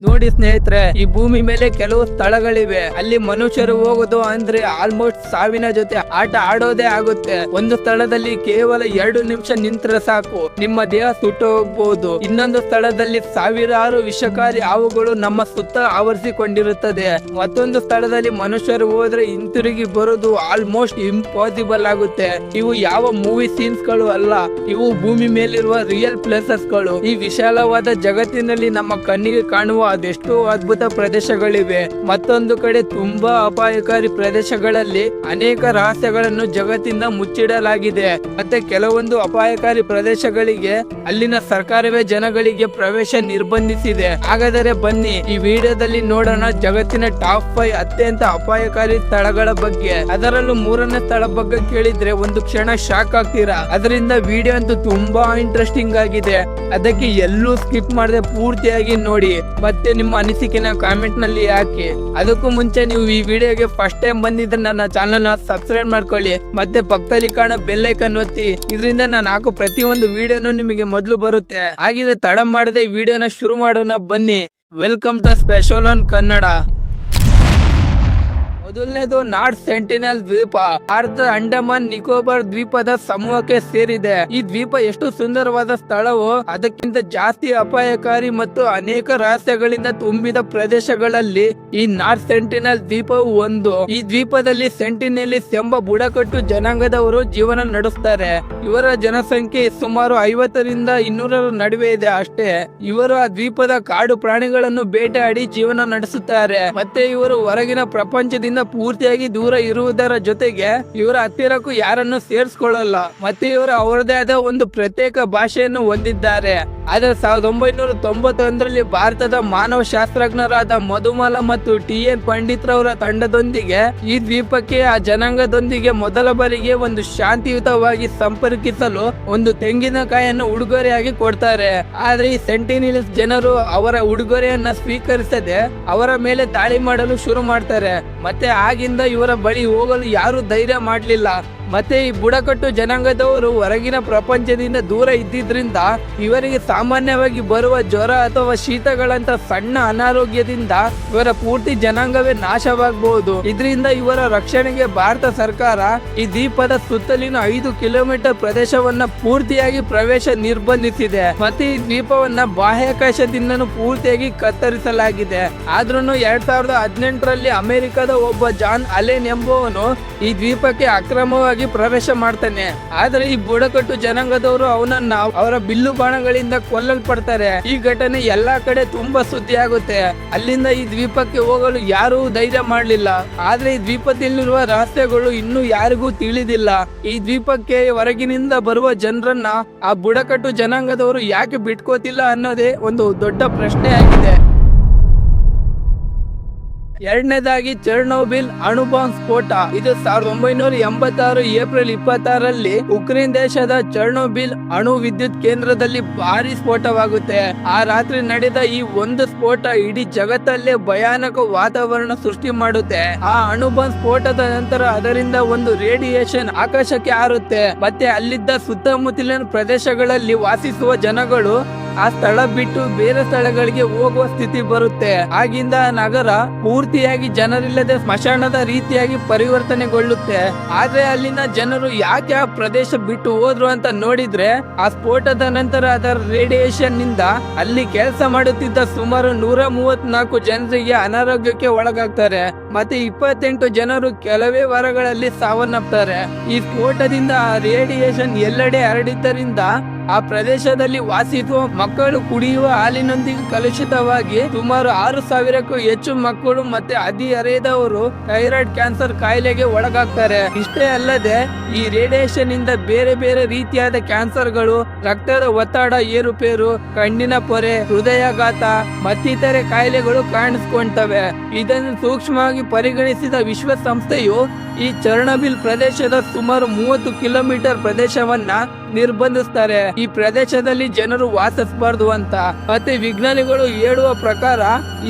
ನೋಡಿ ಸ್ನೇಹಿತರೆ, ಈ ಭೂಮಿ ಮೇಲೆ ಕೆಲವು ಸ್ಥಳಗಳಿವೆ. ಅಲ್ಲಿ ಮನುಷ್ಯರು ಹೋಗೋದು ಅಂದ್ರೆ ಆಲ್ಮೋಸ್ಟ್ ಸಾವಿನ ಜೊತೆ ಆಟ ಆಡೋದೇ ಆಗುತ್ತೆ. ಒಂದು ಸ್ಥಳದಲ್ಲಿ ಕೇವಲ 2 ನಿಮಿಷ ನಿಂತ್ರೆ ಸಾಕು, ನಿಮ್ಮ ದೇಹ ಸುಟ್ಟು ಹೋಗ್ಬಹುದು. ಇನ್ನೊಂದು ಸ್ಥಳದಲ್ಲಿ ಸಾವಿರಾರು ವಿಷಕಾರಿ ಹಾವುಗಳು ನಮ್ಮ ಸುತ್ತ ಆವರಿಸಿಕೊಂಡಿರುತ್ತದೆ. ಮತ್ತೊಂದು ಸ್ಥಳದಲ್ಲಿ ಮನುಷ್ಯರು ಹೋದ್ರೆ ಹಿಂತಿರುಗಿ ಬರೋದು ಆಲ್ಮೋಸ್ಟ್ ಇಂಪಾಸಿಬಲ್ ಆಗುತ್ತೆ. ಇವು ಯಾವ ಮೂವಿ ಸೀನ್ಸ್ ಗಳು ಅಲ್ಲ, ಇವು ಭೂಮಿ ಮೇಲಿರುವ ರಿಯಲ್ ಪ್ಲೇಸಸ್ ಗಳು. ಈ ವಿಶಾಲವಾದ ಜಗತ್ತಿನಲ್ಲಿ ನಮ್ಮ ಕಣ್ಣಿಗೆ ಕಾಣುವ ಅದೆಷ್ಟೋ ಅದ್ಭುತ ಪ್ರದೇಶಗಳಿವೆ. ಮತ್ತೊಂದು ಕಡೆ ತುಂಬಾ ಅಪಾಯಕಾರಿ ಪ್ರದೇಶಗಳಲ್ಲಿ ಅನೇಕ ರಹಸ್ಯಗಳನ್ನು ಜಗತ್ತಿಂದ ಮುಚ್ಚಿಡಲಾಗಿದೆ. ಮತ್ತೆ ಕೆಲವೊಂದು ಅಪಾಯಕಾರಿ ಪ್ರದೇಶಗಳಿಗೆ ಅಲ್ಲಿನ ಸರ್ಕಾರವೇ ಜನಗಳಿಗೆ ಪ್ರವೇಶ ನಿರ್ಬಂಧಿಸಿದೆ. ಹಾಗಾದರೆ ಬನ್ನಿ ಈ ವಿಡಿಯೋದಲ್ಲಿ ನೋಡೋಣ ಜಗತ್ತಿನ ಟಾಪ್ 5 ಅತ್ಯಂತ ಅಪಾಯಕಾರಿ ಸ್ಥಳಗಳ ಬಗ್ಗೆ. ಅದರಲ್ಲೂ 3ನೇ ಸ್ಥಳ ಬಗ್ಗೆ ಕೇಳಿದ್ರೆ ಒಂದು ಕ್ಷಣ ಶಾಕ್ ಆಗ್ತೀರಾ. ಅದರಿಂದ ವಿಡಿಯೋ ಅಂತೂ ತುಂಬಾ ಇಂಟ್ರೆಸ್ಟಿಂಗ್ ಆಗಿದೆ. ಅದಕ್ಕೆ ಎಲ್ಲೂ ಸ್ಕಿಪ್ ಮಾಡದೆ ಪೂರ್ತಿಯಾಗಿ ನೋಡಿ. ಮತ್ತೆ ನಿಮ್ಮ ಅನಿಸಿಕೆನ ಕಾಮೆಂಟ್ ನಲ್ಲಿ ಹಾಕಿ. ಅದಕ್ಕೂ ಮುಂಚೆ ನೀವು ಈ ವಿಡಿಯೋಗೆ ಫಸ್ಟ್ ಟೈಮ್ ಬಂದಿದ್ರೆ ನನ್ನ ಚಾನಲ್ ನ ಸಬ್ಸ್ಕ್ರೈಬ್ ಮಾಡ್ಕೊಳ್ಳಿ. ಮತ್ತೆ ಪಕ್ಕದಲ್ಲಿ ಕಾಣೋ ಬೆಲ್ ಐಕಾನ್ ಒತ್ತಿ. ಇದರಿಂದ ನಾನು ಹಾಕೋ ಪ್ರತಿಯೊಂದು ವಿಡಿಯೋನು ನಿಮಗೆ ಮೊದಲು ಬರುತ್ತೆ. ಹಾಗಿದ್ರೆ ತಡ ಮಾಡದೆ ಈ ವಿಡಿಯೋನ ಶುರು ಮಾಡೋಣ ಬನ್ನಿ. Welcome to special on Kannada. ಮೊದಲನೇದು ನಾರ್ತ್ ಸೆಂಟಿನಲ್ ದ್ವೀಪ. ಭಾರತದ ಅಂಡಮಾನ್ ನಿಕೋಬಾರ್ ದ್ವೀಪದ ಸಮೂಹಕ್ಕೆ ಸೇರಿದೆ. ಈ ದ್ವೀಪ ಎಷ್ಟು ಸುಂದರವಾದ ಸ್ಥಳವೋ ಅದಕ್ಕಿಂತ ಜಾಸ್ತಿ ಅಪಾಯಕಾರಿ ಮತ್ತು ಅನೇಕ ರಹಸ್ಯಗಳಿಂದ ತುಂಬಿದ ಪ್ರದೇಶಗಳಲ್ಲಿ ಈ ನಾರ್ತ್ ಸೆಂಟಿನಲ್ ದ್ವೀಪವು ಒಂದು. ಈ ದ್ವೀಪದಲ್ಲಿ ಸೆಂಟಿನೆಲಿಸ್ ಎಂಬ ಬುಡಕಟ್ಟು ಜನಾಂಗದವರು ಜೀವನ ನಡೆಸುತ್ತಾರೆ. ಇವರ ಜನಸಂಖ್ಯೆ ಸುಮಾರು 50ರಿಂದ 200ರ ನಡುವೆ ಇದೆ ಅಷ್ಟೇ. ಇವರು ಆ ದ್ವೀಪದ ಕಾಡು ಪ್ರಾಣಿಗಳನ್ನು ಬೇಟೆಯಾಡಿ ಜೀವನ ನಡೆಸುತ್ತಾರೆ. ಮತ್ತೆ ಇವರು ಹೊರಗಿನ ಪ್ರಪಂಚದಿಂದ ಪೂರ್ತಿಯಾಗಿ ದೂರ ಇರುವುದರ ಜೊತೆಗೆ ಇವರ ಹತ್ತಿರಕ್ಕೂ ಯಾರನ್ನು ಸೇರಿಸಿಕೊಳ್ಳಲ್ಲ. ಮತ್ತೆ ಇವರು ಅವರದೇ ಆದ ಒಂದು ಪ್ರತ್ಯೇಕ ಭಾಷೆಯನ್ನು ಹೊಂದಿದ್ದಾರೆ. ಆದ್ರೆ 1991ರಲ್ಲಿ ಭಾರತದ ಮಾನವ ಶಾಸ್ತ್ರಜ್ಞರಾದ ಮಧುಮಾಲ ಮತ್ತು TN ಪಂಡಿತ್ ರವರ ತಂಡದೊಂದಿಗೆ ಈ ದ್ವೀಪಕ್ಕೆ ಆ ಜನಾಂಗದೊಂದಿಗೆ ಮೊದಲ ಬಾರಿಗೆ ಒಂದು ಶಾಂತಿಯುತವಾಗಿ ಸಂಪರ್ಕಿಸಲು ಒಂದು ತೆಂಗಿನಕಾಯಿಯನ್ನು ಉಡುಗೊರೆಯಾಗಿ ಕೊಡ್ತಾರೆ. ಆದ್ರೆ ಈ ಸೆಂಟಿನಿಲಿಸ್ ಜನರು ಅವರ ಉಡುಗೊರೆಯನ್ನ ಸ್ವೀಕರಿಸದೆ ಅವರ ಮೇಲೆ ದಾಳಿ ಮಾಡಲು ಶುರು ಮಾಡ್ತಾರೆ. ಮತ್ತೆ ಆಗಿಂದ ಇವರ ಬಳಿ ಹೋಗಲು ಯಾರು ಧೈರ್ಯ ಮಾಡಲಿಲ್ಲ. ಮತ್ತೆ ಈ ಬುಡಕಟ್ಟು ಜನಾಂಗದವರು ಹೊರಗಿನ ಪ್ರಪಂಚದಿಂದ ದೂರ ಇದ್ದಿದ್ರಿಂದ ಇವರಿಗೆ ಸಾಮಾನ್ಯವಾಗಿ ಬರುವ ಜ್ವರ ಅಥವಾ ಶೀತಗಳಂತ ಸಣ್ಣ ಅನಾರೋಗ್ಯದಿಂದ ಇವರ ಪೂರ್ತಿ ಜನಾಂಗವೇ ನಾಶವಾಗಬಹುದು. ಇದರಿಂದ ಇವರ ರಕ್ಷಣೆಗೆ ಭಾರತ ಸರ್ಕಾರ ಈ ದ್ವೀಪದ ಸುತ್ತಲಿನ 5 ಕಿಲೋಮೀಟರ್ ಪ್ರದೇಶವನ್ನ ಪೂರ್ತಿಯಾಗಿ ಪ್ರವೇಶ ನಿರ್ಬಂಧಿಸಿದೆ. ಮತ್ತೆ ಈ ದ್ವೀಪವನ್ನ ಬಾಹ್ಯಾಕಾಶದಿಂದನೂ ಪೂರ್ತಿಯಾಗಿ ಕತ್ತರಿಸಲಾಗಿದೆ. ಆದ್ರೂ 2018ರಲ್ಲಿ ಅಮೆರಿಕದ ಒಬ್ಬ ಜಾನ್ ಅಲೆನ್ ಎಂಬುವನು ಈ ದ್ವೀಪಕ್ಕೆ ಅಕ್ರಮವಾಗಿ ಪ್ರವೇಶ ಮಾಡ್ತಾನೆ. ಆದ್ರೆ ಈ ಬುಡಕಟ್ಟು ಜನಾಂಗದವರು ಅವನನ್ನ ಅವರ ಬಿಲ್ಲು ಬಾಣಗಳಿಂದ ಕೊಲ್ಲಲ್ಪಡ್ತಾರೆ. ಈ ಘಟನೆ ಎಲ್ಲಾ ಕಡೆ ತುಂಬಾ ಸುದ್ದಿ ಆಗುತ್ತೆ. ಅಲ್ಲಿಂದ ಈ ದ್ವೀಪಕ್ಕೆ ಹೋಗಲು ಯಾರೂ ಧೈರ್ಯ ಮಾಡಲಿಲ್ಲ. ಆದ್ರೆ ಈ ದ್ವೀಪದಲ್ಲಿರುವ ರಹಸ್ಯಗಳು ಇನ್ನೂ ಯಾರಿಗೂ ತಿಳಿದಿಲ್ಲ. ಈ ದ್ವೀಪಕ್ಕೆ ಹೊರಗಿನಿಂದ ಬರುವ ಜನರನ್ನ ಆ ಬುಡಕಟ್ಟು ಜನಾಂಗದವರು ಯಾಕೆ ಬಿಟ್ಕೋತಿಲ್ಲ ಅನ್ನೋದೇ ಒಂದು ದೊಡ್ಡ ಪ್ರಶ್ನೆ ಆಗಿದೆ. ಎರಡನೇದಾಗಿ ಚೆರ್ನೋಬಿಲ್ ಅಣು ಬಾಂಬ್ ಸ್ಫೋಟ. ಇದು 1986 ಏಪ್ರಿಲ್ 26ರಲ್ಲಿ ಉಕ್ರೇನ್ ದೇಶದ ಚೆರ್ನೋಬಿಲ್ ಅಣು ವಿದ್ಯುತ್ ಕೇಂದ್ರದಲ್ಲಿ ಭಾರಿ ಸ್ಫೋಟವಾಗುತ್ತೆ. ಆ ರಾತ್ರಿ ನಡೆದ ಈ ಒಂದು ಸ್ಫೋಟ ಇಡೀ ಜಗತ್ತಲ್ಲೇ ಭಯಾನಕ ವಾತಾವರಣ ಸೃಷ್ಟಿ ಮಾಡುತ್ತೆ. ಆ ಅಣು ಬಾಂಬ್ ಸ್ಫೋಟದ ನಂತರ ಅದರಿಂದ ಒಂದು ರೇಡಿಯೇಷನ್ ಆಕಾಶಕ್ಕೆ ಹಾರುತ್ತೆ. ಮತ್ತೆ ಅಲ್ಲಿದ್ದ ಸುತ್ತಮುತ್ತಲಿನ ಪ್ರದೇಶಗಳಲ್ಲಿ ವಾಸಿಸುವ ಜನಗಳು ಆ ಸ್ಥಳ ಬಿಟ್ಟು ಬೇರೆ ಸ್ಥಳಗಳಿಗೆ ಹೋಗುವ ಸ್ಥಿತಿ ಬರುತ್ತೆ. ಆಗಿಂದ ನಗರ ಪೂರ್ತಿಯಾಗಿ ಜನರಿಲ್ಲದೆ ಸ್ಮಶಾನದ ರೀತಿಯಾಗಿ ಪರಿವರ್ತನೆಗೊಳ್ಳುತ್ತೆ. ಆದ್ರೆ ಅಲ್ಲಿನ ಜನರು ಯಾಕೆ ಆ ಪ್ರದೇಶ ಬಿಟ್ಟು ಹೋದ್ರು ಅಂತ ನೋಡಿದ್ರೆ ಆ ಸ್ಫೋಟದ ನಂತರ ಅದರ ರೇಡಿಯೇಷನ್ ನಿಂದ ಅಲ್ಲಿ ಕೆಲಸ ಮಾಡುತ್ತಿದ್ದ ಸುಮಾರು 134 ಜನರಿಗೆ ಅನಾರೋಗ್ಯಕ್ಕೆ ಒಳಗಾಗ್ತಾರೆ. ಮತ್ತೆ 28 ಜನರು ಕೆಲವೇ ವಾರಗಳಲ್ಲಿ ಸಾವನ್ನಪ್ತಾರೆ. ಈ ಸ್ಫೋಟದಿಂದ ಆ ರೇಡಿಯೇಷನ್ ಎಲ್ಲೆಡೆ ಹರಡಿದ್ದರಿಂದ ಆ ಪ್ರದೇಶದಲ್ಲಿ ವಾಸಿಸುವ ಮಕ್ಕಳು ಕುಡಿಯುವ ಹಾಲಿನೊಂದಿಗೆ ಕಲುಷಿತವಾಗಿ ಸುಮಾರು 6,000ಕ್ಕೂ ಹೆಚ್ಚು ಮಕ್ಕಳು ಮತ್ತೆ ಹದಿಹರೆಯದವರು ಥೈರಾಯ್ಡ್ ಕ್ಯಾನ್ಸರ್ ಕಾಯಿಲೆಗೆ ಒಳಗಾಗ್ತಾರೆ. ಇಷ್ಟೇ ಅಲ್ಲದೆ ಈ ರೇಡಿಯೇಷನ್ ಇಂದ ಬೇರೆ ಬೇರೆ ರೀತಿಯಾದ ಕ್ಯಾನ್ಸರ್ಗಳು, ರಕ್ತದ ಒತ್ತಡ ಏರುಪೇರು, ಕಣ್ಣಿನ ಪೊರೆ, ಹೃದಯಾಘಾತ ಮತ್ತಿತರೆ ಕಾಯಿಲೆಗಳು ಕಾಣಿಸ್ಕೊಳ್ತವೆ. ಇದನ್ನು ಸೂಕ್ಷ್ಮವಾಗಿ ಪರಿಗಣಿಸಿದ ವಿಶ್ವಸಂಸ್ಥೆಯು ಈ ಚರ್ನೋಬಿಲ್ ಪ್ರದೇಶದ ಸುಮಾರು 30 ಕಿಲೋಮೀಟರ್ ಪ್ರದೇಶವನ್ನ ನಿರ್ಬಂಧಿಸ್ತಾರೆ. ಈ ಪ್ರದೇಶದಲ್ಲಿ ಜನರು ವಾಸಿಸಬಾರದು ಅಂತ. ಮತ್ತೆ ವಿಜ್ಞಾನಿಗಳು ಹೇಳುವ ಪ್ರಕಾರ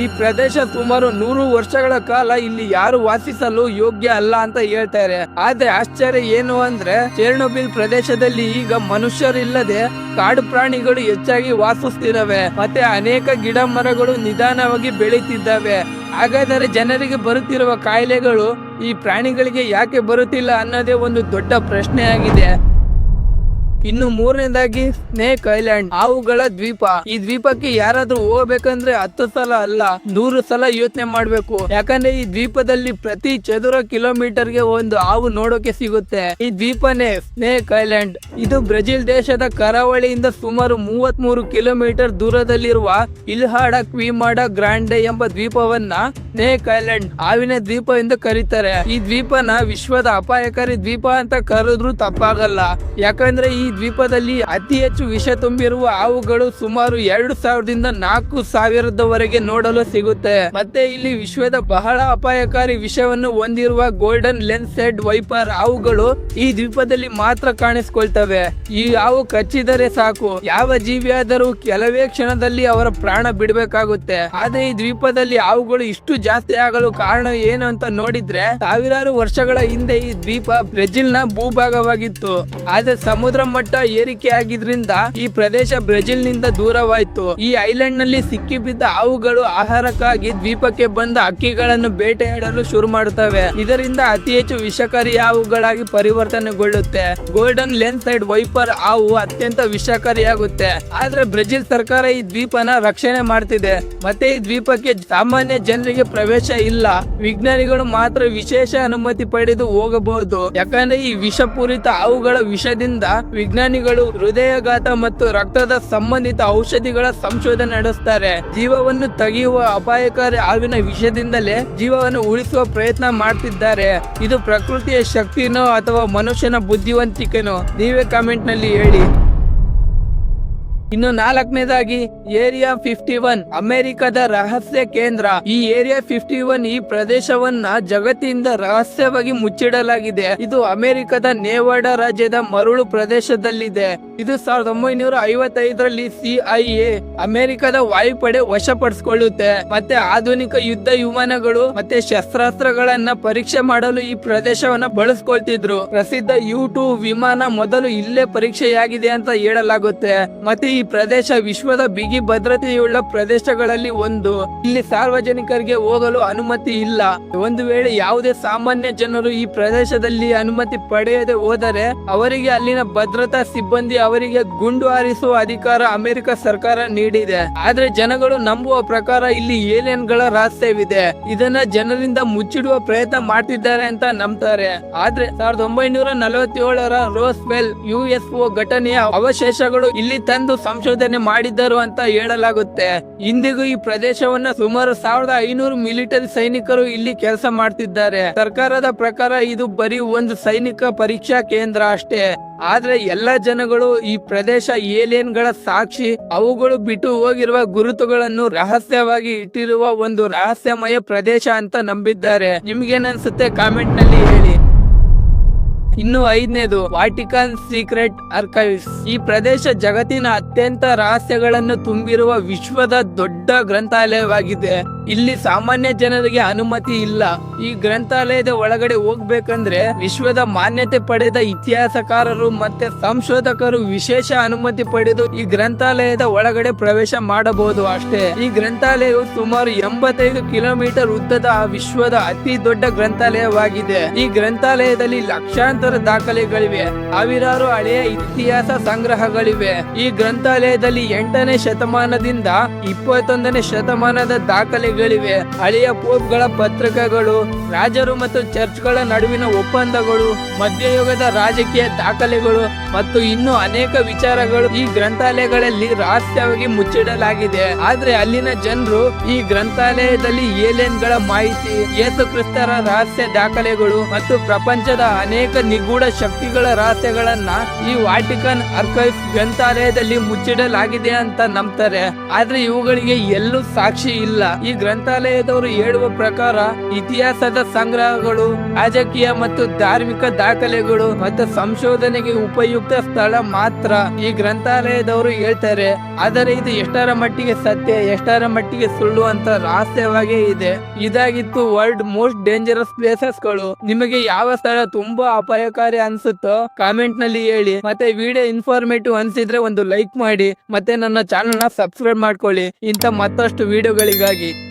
ಈ ಪ್ರದೇಶ ಸುಮಾರು 100 ವರ್ಷಗಳ ಕಾಲ ಇಲ್ಲಿ ಯಾರು ವಾಸಿಸಲು ಯೋಗ್ಯ ಅಲ್ಲ ಅಂತ ಹೇಳ್ತಾರೆ. ಆದ್ರೆ ಆಶ್ಚರ್ಯ ಏನು ಅಂದ್ರೆ ಚೆರ್ನೋಬಿಲ್ ಪ್ರದೇಶದಲ್ಲಿ ಈಗ ಮನುಷ್ಯರಿಲ್ಲದೆ ಕಾಡು ಪ್ರಾಣಿಗಳು ಹೆಚ್ಚಾಗಿ ವಾಸಿಸ್ತಿದಾವೆ. ಮತ್ತೆ ಅನೇಕ ಗಿಡ ಮರಗಳು ನಿಧಾನವಾಗಿ ಬೆಳೀತಿದ್ದಾವೆ. ಹಾಗಾದರೆ ಜನರಿಗೆ ಬರುತ್ತಿರುವ ಕಾಯಿಲೆಗಳು ಈ ಪ್ರಾಣಿಗಳಿಗೆ ಯಾಕೆ ಬರುತ್ತಿಲ್ಲ ಅನ್ನೋದೇ ಒಂದು ದೊಡ್ಡ ಪ್ರಶ್ನೆಯಾಗಿದೆ. ಇನ್ನು ಮೂರನೇದಾಗಿ ಸ್ನೇಕ್ ಐಲ್ಯಾಂಡ್, ಹಾವುಗಳ ದ್ವೀಪ. ಈ ದ್ವೀಪಕ್ಕೆ ಯಾರಾದ್ರೂ ಹೋಗ್ಬೇಕಂದ್ರೆ 10 ಸಲ ಅಲ್ಲ 100 ಸಲ ಯೋಚನೆ ಮಾಡ್ಬೇಕು. ಯಾಕಂದ್ರೆ ಈ ದ್ವೀಪದಲ್ಲಿ ಪ್ರತಿ ಚದುರ ಕಿಲೋಮೀಟರ್ಗೆ ಒಂದು ಹಾವು ನೋಡೋಕೆ ಸಿಗುತ್ತೆ. ಈ ದ್ವೀಪನೇ ಸ್ನೇಕ್ ಐಲ್ಯಾಂಡ್. ಇದು ಬ್ರೆಜಿಲ್ ದೇಶದ ಕರಾವಳಿಯಿಂದ ಸುಮಾರು 33 ಕಿಲೋಮೀಟರ್ ದೂರದಲ್ಲಿರುವ ಇಲ್ಹಾಡ ಕ್ವಿಮಾಡ ಗ್ರಾಂಡೆ ಎಂಬ ದ್ವೀಪವನ್ನ ಸ್ನೇಕ್ ಐಲ್ಯಾಂಡ್, ಹಾವಿನ ದ್ವೀಪ ಎಂದು ಕರೀತಾರೆ. ಈ ದ್ವೀಪನ ವಿಶ್ವದ ಅಪಾಯಕಾರಿ ದ್ವೀಪ ಅಂತ ಕರೆದ್ರೂ ತಪ್ಪಾಗಲ್ಲ. ಯಾಕಂದ್ರೆ ಈ ದ್ವೀಪದಲ್ಲಿ ಅತಿ ಹೆಚ್ಚು ವಿಷ ತುಂಬಿರುವ ಹಾವುಗಳು ಸುಮಾರು 2000ದಿಂದ 4000ವರೆಗೆ ನೋಡಲು ಸಿಗುತ್ತೆ. ಮತ್ತೆ ಇಲ್ಲಿ ವಿಶ್ವದ ಬಹಳ ಅಪಾಯಕಾರಿ ವಿಷವನ್ನು ಹೊಂದಿರುವ ಗೋಲ್ಡನ್ ಲೆನ್ಸ್ ಹೆಡ್ ವೈಪರ್ ಹಾವುಗಳು ಈ ದ್ವೀಪದಲ್ಲಿ ಮಾತ್ರ ಕಾಣಿಸ್ಕೊಳ್ತವೆ. ಈ ಹಾವು ಕಚ್ಚಿದರೆ ಸಾಕು ಯಾವ ಜೀವಿಯಾದರೂ ಕೆಲವೇ ಕ್ಷಣದಲ್ಲಿ ಅವರ ಪ್ರಾಣ ಬಿಡಬೇಕಾಗುತ್ತೆ. ಆದ್ರೆ ಈ ದ್ವೀಪದಲ್ಲಿ ಹಾವುಗಳು ಇಷ್ಟು ಜಾಸ್ತಿ ಆಗಲು ಕಾರಣ ಏನು ಅಂತ ನೋಡಿದ್ರೆ, ಸಾವಿರಾರು ವರ್ಷಗಳ ಹಿಂದೆ ಈ ದ್ವೀಪ ಬ್ರೆಜಿಲ್ ನ ಭೂಭಾಗವಾಗಿತ್ತು. ಆದ್ರೆ ಸಮುದ್ರ ಮಟ್ಟ ಏರಿಕೆ ಆಗಿದ್ರಿಂದ ಈ ಪ್ರದೇಶ ಬ್ರೆಜಿಲ್ ನಿಂದ ದೂರವಾಯಿತು. ಈ ಐಲ್ಯಾಂಡ್ ನಲ್ಲಿ ಸಿಕ್ಕಿ ಬಿದ್ದ ಹಾವುಗಳು ಆಹಾರಕ್ಕಾಗಿ ದ್ವೀಪಕ್ಕೆ ಬಂದ ಹಕ್ಕಿಗಳನ್ನು ಬೇಟೆಯಾಡಲು ಶುರು ಮಾಡುತ್ತವೆ. ಇದರಿಂದ ಅತಿ ಹೆಚ್ಚು ವಿಷಕಾರಿ ಹಾವುಗಳಾಗಿ ಪರಿವರ್ತನೆಗೊಳ್ಳುತ್ತೆ. ಗೋಲ್ಡನ್ ಲೆನ್ಸ್ ಹೆಡ್ ವೈಪರ್ ಹಾವು ಅತ್ಯಂತ ವಿಷಕಾರಿಯಾಗುತ್ತೆ. ಆದ್ರೆ ಬ್ರೆಜಿಲ್ ಸರ್ಕಾರ ಈ ದ್ವೀಪನ ರಕ್ಷಣೆ ಮಾಡ್ತಿದೆ. ಮತ್ತೆ ಈ ದ್ವೀಪಕ್ಕೆ ಸಾಮಾನ್ಯ ಜನರಿಗೆ ಪ್ರವೇಶ ಇಲ್ಲ. ವಿಜ್ಞಾನಿಗಳು ಮಾತ್ರ ವಿಶೇಷ ಅನುಮತಿ ಪಡೆದು ಹೋಗಬಹುದು. ಯಾಕಂದ್ರೆ ಈ ವಿಷಪೂರಿತ ಹಾವುಗಳ ವಿಷದಿಂದ ವಿಜ್ಞಾನಿಗಳು ಹೃದಯಘಾತ ಮತ್ತು ರಕ್ತದ ಸಂಬಂಧಿತ ಔಷಧಿಗಳ ಸಂಶೋಧನೆ ನಡೆಸ್ತಾರೆ. ಜೀವವನ್ನು ತೆಗೆಯುವ ಅಪಾಯಕಾರಿ ಹಾವಿನ ವಿಷದಿಂದಲೇ ಜೀವವನ್ನು ಉಳಿಸುವ ಪ್ರಯತ್ನ ಮಾಡ್ತಿದ್ದಾರೆ. ಇದು ಪ್ರಕೃತಿಯ ಶಕ್ತಿನೋ ಅಥವಾ ಮನುಷ್ಯನ ಬುದ್ಧಿವಂತಿಕೆನೋ? ನೀವೇ ಕಾಮೆಂಟ್ ನಲ್ಲಿ ಹೇಳಿ. ಇನ್ನು 4ನೇದಾಗಿ ಏರಿಯಾ 51, ಅಮೆರಿಕದ ರಹಸ್ಯ ಕೇಂದ್ರ. ಈ ಏರಿಯಾ 51 ಈ ಪ್ರದೇಶವನ್ನ ಜಗತ್ತಿನಿಂದ ರಹಸ್ಯವಾಗಿ ಮುಚ್ಚಿಡಲಾಗಿದೆ. ಇದು ಅಮೆರಿಕದ ನೇವಾಡಾ ರಾಜ್ಯದ ಮರಳು ಪ್ರದೇಶದಲ್ಲಿದೆ. ಇದು 1955ರಲ್ಲಿ CIA ಅಮೆರಿಕದ ವಾಯುಪಡೆ ವಶಪಡಿಸಿಕೊಳ್ಳುತ್ತೆ. ಮತ್ತೆ ಆಧುನಿಕ ಯುದ್ಧ ವಿಮಾನಗಳು ಮತ್ತೆ ಶಸ್ತ್ರಾಸ್ತ್ರಗಳನ್ನ ಪರೀಕ್ಷೆ ಮಾಡಲು ಈ ಪ್ರದೇಶವನ್ನ ಬಳಸ್ಕೊಳ್ತಿದ್ರು. ಪ್ರಸಿದ್ಧ U-2 ವಿಮಾನ ಮೊದಲು ಇಲ್ಲೇ ಪರೀಕ್ಷೆಯಾಗಿದೆ ಅಂತ ಹೇಳಲಾಗುತ್ತೆ. ಮತ್ತೆ ಈ ಪ್ರದೇಶ ವಿಶ್ವದ ಬಿಗಿ ಭದ್ರತೆಯುಳ್ಳ ಪ್ರದೇಶಗಳಲ್ಲಿ ಒಂದು. ಇಲ್ಲಿ ಸಾರ್ವಜನಿಕರಿಗೆ ಹೋಗಲು ಅನುಮತಿ ಇಲ್ಲ. ಒಂದು ವೇಳೆ ಯಾವುದೇ ಸಾಮಾನ್ಯ ಜನರು ಈ ಪ್ರದೇಶದಲ್ಲಿ ಅನುಮತಿ ಪಡೆಯದೆ ಹೋದರೆ ಅವರಿಗೆ ಅಲ್ಲಿನ ಭದ್ರತಾ ಸಿಬ್ಬಂದಿ ಅವರಿಗೆ ಗುಂಡು ಹಾರಿಸುವ ಅಧಿಕಾರ ಅಮೆರಿಕ ಸರ್ಕಾರ ನೀಡಿದೆ. ಆದ್ರೆ ಜನಗಳು ನಂಬುವ ಪ್ರಕಾರ ಇಲ್ಲಿ ಏಲಿಯನ್ ಗಳ ರಹಸ್ಯವಿದೆ. ಇದನ್ನ ಜನರಿಂದ ಮುಚ್ಚಿಡುವ ಪ್ರಯತ್ನ ಮಾಡ್ತಿದ್ದಾರೆ ಅಂತ ನಂಬ್ತಾರೆ. ಆದ್ರೆ 1947ರ ರೋಸ್ವೆಲ್ UFO ಘಟನೆಯ ಅವಶೇಷಗಳು ಇಲ್ಲಿ ತಂದು ಸಂಶೋಧನೆ ಮಾಡಿದ್ದರು ಅಂತ ಹೇಳಲಾಗುತ್ತೆ. ಇಂದಿಗೂ ಈ ಪ್ರದೇಶವನ್ನ ಸುಮಾರು 1500 ಮಿಲಿಟರಿ ಸೈನಿಕರು ಇಲ್ಲಿ ಕೆಲಸ ಮಾಡ್ತಿದ್ದಾರೆ. ಸರ್ಕಾರದ ಪ್ರಕಾರ ಇದು ಬರೀ ಒಂದು ಸೈನಿಕ ಪರೀಕ್ಷಾ ಕೇಂದ್ರ ಅಷ್ಟೇ. ಆದ್ರೆ ಎಲ್ಲಾ ಜನಗಳು ಈ ಪ್ರದೇಶ ಏಲಿಯನ್ ಗಳ ಸಾಕ್ಷಿ, ಅವುಗಳು ಬಿಟ್ಟು ಹೋಗಿರುವ ಗುರುತುಗಳನ್ನು ರಹಸ್ಯವಾಗಿ ಇಟ್ಟಿರುವ ಒಂದು ರಹಸ್ಯಮಯ ಪ್ರದೇಶ ಅಂತ ನಂಬಿದ್ದಾರೆ. ನಿಮ್ಗೇನನ್ಸುತ್ತೆ ಕಾಮೆಂಟ್ ನಲ್ಲಿ ಹೇಳಿ. ಇನ್ನು 5ನೇದು ವಾಟಿಕನ್ ಸೀಕ್ರೆಟ್ ಆರ್ಕೈವ್ಸ್. ಈ ಪ್ರದೇಶ ಜಗತ್ತಿನ ಅತ್ಯಂತ ರಹಸ್ಯಗಳನ್ನು ತುಂಬಿರುವ ವಿಶ್ವದ ದೊಡ್ಡ ಗ್ರಂಥಾಲಯವಾಗಿದೆ. ಇಲ್ಲಿ ಸಾಮಾನ್ಯ ಜನರಿಗೆ ಅನುಮತಿ ಇಲ್ಲ. ಈ ಗ್ರಂಥಾಲಯದ ಒಳಗಡೆ ಹೋಗ್ಬೇಕಂದ್ರೆ ವಿಶ್ವದ ಮಾನ್ಯತೆ ಪಡೆದ ಇತಿಹಾಸಕಾರರು ಮತ್ತೆ ಸಂಶೋಧಕರು ವಿಶೇಷ ಅನುಮತಿ ಪಡೆದು ಈ ಗ್ರಂಥಾಲಯದ ಒಳಗಡೆ ಪ್ರವೇಶ ಮಾಡಬಹುದು ಅಷ್ಟೇ. ಈ ಗ್ರಂಥಾಲಯವು ಸುಮಾರು 85 ಕಿಲೋಮೀಟರ್ ಉದ್ದದ ವಿಶ್ವದ ಅತಿ ದೊಡ್ಡ ಗ್ರಂಥಾಲಯವಾಗಿದೆ. ಈ ಗ್ರಂಥಾಲಯದಲ್ಲಿ ಲಕ್ಷಾಂತರ ದಾಖಲೆಗಳಿವೆ, ಸಾವಿರಾರು ಹಳೆಯ ಇತಿಹಾಸ ಸಂಗ್ರಹಗಳಿವೆ. ಈ ಗ್ರಂಥಾಲಯದಲ್ಲಿ 8ನೇ ಶತಮಾನದಿಂದ 21ನೇ ಶತಮಾನದ ದಾಖಲೆಗಳಿವೆ. ಹಳೆಯ ಪೋಪ್ಗಳ ಪತ್ರಿಕೆಗಳು, ರಾಜರು ಮತ್ತು ಚರ್ಚ್ಗಳ ನಡುವಿನ ಒಪ್ಪಂದಗಳು, ಮಧ್ಯಯುಗದ ರಾಜಕೀಯ ದಾಖಲೆಗಳು, ಮತ್ತು ಇನ್ನು ಅನೇಕ ವಿಚಾರಗಳು ಈ ಗ್ರಂಥಾಲಯಗಳಲ್ಲಿ ರಹಸ್ಯವಾಗಿ ಮುಚ್ಚಿಡಲಾಗಿದೆ. ಆದ್ರೆ ಅಲ್ಲಿನ ಜನರು ಈ ಗ್ರಂಥಾಲಯದಲ್ಲಿ ಏಲಿಯನ್ಗಳ ಮಾಹಿತಿ, ಯೇಸು ಕ್ರಿಸ್ತರ ರಹಸ್ಯ ದಾಖಲೆಗಳು ಮತ್ತು ಪ್ರಪಂಚದ ಅನೇಕ ನಿಗೂಢ ಶಕ್ತಿಗಳ ರಹಸ್ಯಗಳನ್ನ ಈ ವಾಟಿಕನ್ ಆರ್ಕೈವ್ಸ್ ಗ್ರಂಥಾಲಯದಲ್ಲಿ ಮುಚ್ಚಿಡಲಾಗಿದೆ ಅಂತ ನಂಬ್ತಾರೆ. ಆದ್ರೆ ಇವುಗಳಿಗೆ ಎಲ್ಲೂ ಸಾಕ್ಷಿ ಇಲ್ಲ. ಈ ಗ್ರಂಥಾಲಯದವರು ಹೇಳುವ ಪ್ರಕಾರ ಇತಿಹಾಸದ ಸಂಗ್ರಹಗಳು, ರಾಜಕೀಯ ಮತ್ತು ಧಾರ್ಮಿಕ ದಾಖಲೆಗಳು ಮತ್ತು ಸಂಶೋಧನೆಗೆ ಉಪಯುಕ್ತ ಸ್ಥಳ ಮಾತ್ರ ಈ ಗ್ರಂಥಾಲಯದವರು ಹೇಳ್ತಾರೆ. ಆದರೆ ಇದು ಎಷ್ಟರ ಮಟ್ಟಿಗೆ ಸತ್ಯ, ಎಷ್ಟರ ಮಟ್ಟಿಗೆ ಸುಳ್ಳು ಅಂತ ರಹಸ್ಯವಾಗೇ ಇದೆ. ಇದಾಗಿತ್ತು ವರ್ಲ್ಡ್ ಮೋಸ್ಟ್ ಡೇಂಜರಸ್ ಪ್ಲೇಸಸ್ ಗಳು. ನಿಮಗೆ ಯಾವ ಸ್ಥಳ ತುಂಬಾ ಅಪಾಯಕಾರಿ ಅನ್ಸುತ್ತೋ ಕಾಮೆಂಟ್ ನಲ್ಲಿ ಹೇಳಿ. ಮತ್ತೆ ವಿಡಿಯೋ ಇನ್ಫಾರ್ಮೇಟಿವ್ ಅನ್ಸಿದ್ರೆ ಒಂದು ಲೈಕ್ ಮಾಡಿ. ಮತ್ತೆ ನನ್ನ ಚಾನೆಲ್ ನ ಸಬ್ಸ್ಕ್ರೈಬ್ ಮಾಡ್ಕೊಳ್ಳಿ ಇಂತ ಮತ್ತಷ್ಟು ವಿಡಿಯೋಗಳಿಗಾಗಿ.